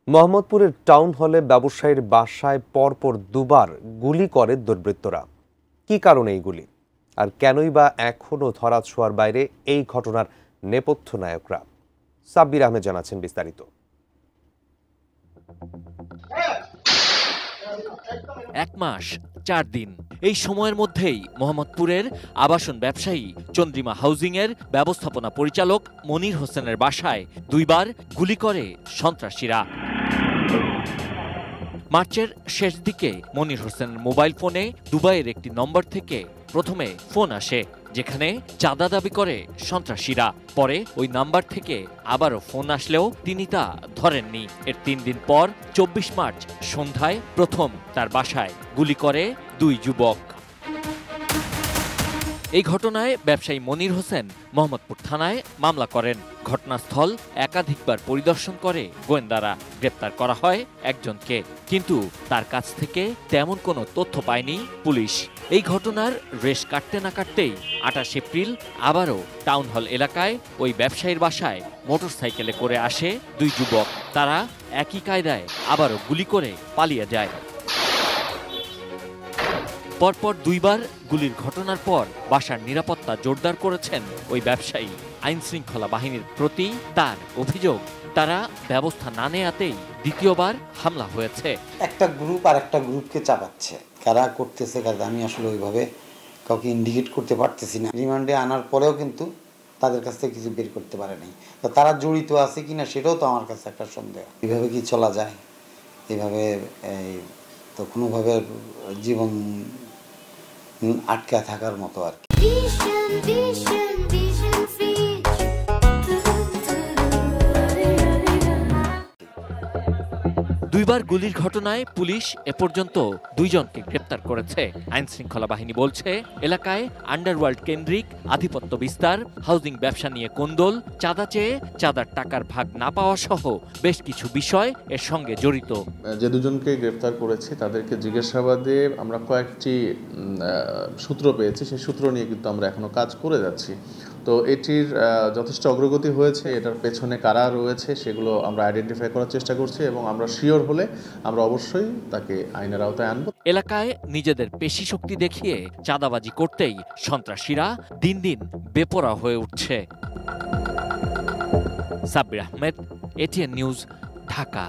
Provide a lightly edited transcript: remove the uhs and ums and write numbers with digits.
মোহাম্মদপুরের টাউন হলে ব্যবসায়ীর বাসায় পরপর দুবার গুলি করে দুর্বৃত্তরা। কি কারণে এই গুলি, আর কেনই বা এখনও ধরাছোঁয়ার বাইরে এই ঘটনার নেপথ্য নায়করা? সাব্বির আহমেদ জানাচ্ছেন বিস্তারিত। এক মাস 4 দিন এই সময়ের মধ্যেই মোহাম্মদপুরের আবাসন ব্যবসায়ী চন্দ্রিমা হাউজিং এর ব্যবস্থাপনা পরিচালক মনির হোসেনের বাসায় দুইবার গুলি করে সন্ত্রাসীরা। মার্চের শেষ দিকে মনির হোসেনের মোবাইল ফোনে দুবাইয়ের একটি নম্বর থেকে প্রথমে ফোন আসে, যেখানে চাঁদা দাবি করে সন্ত্রাসীরা। পরে ওই নাম্বার থেকে আবারও ফোন আসলেও তিনি তা ধরেননি। এর 3 দিন পর 24 মার্চ সন্ধ্যায় প্রথম তার বাসায় গুলি করে দুই যুবক। এই ঘটনায় ব্যবসায়ী মনির হোসেন মোহাম্মদপুর থানায় মামলা করেন। ঘটনাস্থল একাধিকবার পরিদর্শন করে গোয়েন্দারা। গ্রেপ্তার করা হয় একজনকে, কিন্তু তার কাছ থেকে তেমন কোনো তথ্য পায়নি পুলিশ। এই ঘটনার রেশ কাটতে না কাটতেই 28 এপ্রিল আবারও টাউন হল এলাকায় ওই ব্যবসায়ীর বাসায় মোটরসাইকেলে করে আসে দুই যুবক। তারা একই কায়দায় আবারও গুলি করে পালিয়ে যায়। পরপর দুইবার গুলির ঘটনার পর বাসার নিরাপত্তা জোরদার করেছেন ওই ব্যবসায়ী। আইন শৃঙ্খলা বাহিনীর প্রতি তার অভিযোগ, তারা ব্যবস্থা না নেয়াতেই দ্বিতীয়বার হামলা হয়েছে। একটা গ্রুপ আর একটা গ্রুপকে চাপাচ্ছে, কারা করতেছে কারা আমি আসলে ওইভাবে কাউকে ইন্ডিকেট করতে পারতেছি না। রিমান্ডে আনার পরেও কিন্তু তাদের কাছ থেকে কিছু বের করতে পারে নাই। তো তারা জড়িত আছে কিনা সেটাও তো আমার কাছে একটা সন্দেহ। এইভাবে কি চলা যায়? এইভাবে তো কোনোভাবে জীবন আটকা থাকার মতো আর কি। দুইবার গুলির ঘটনায় পুলিশ এ পর্যন্ত 2 জনকে গ্রেপ্তার করেছে। আইন শৃঙ্খলা বাহিনী বলছে, এলাকায় আন্ডারওয়ার্ল্ড কেন্দ্রিক আধিপত্য বিস্তার, হাউজিং ব্যবসা নিয়ে কোন্দল, চাঁদা চেয়ে চাঁদার টাকার ভাগ না পাওয়া সহ বেশ কিছু বিষয় এর সঙ্গে জড়িত। যে 2 জনকে গ্রেপ্তার করেছি তাদেরকে জিজ্ঞাসাবাদে আমরা কয়েকটি সূত্র পেয়েছি। সেই সূত্র নিয়ে কিন্তু আমরা এখনো কাজ করে যাচ্ছি। তো এটির যথেষ্ট অগ্রগতি হয়েছে। এটার পেছনে কারা রয়েছে সেগুলো আমরা আইডেন্টিফাই করার চেষ্টা করছি এবং আমরা শিওর হলে আমরা অবশ্যই তাকে আইনের আওতায় আনব। এলাকায় নিজেদের পেশি শক্তি দেখিয়ে চাঁদাবাজি করতেই সন্ত্রাসীরা দিন দিন বেপরোয়া হয়ে উঠছে। Sabbir Ahmed, ATN news, Dhaka.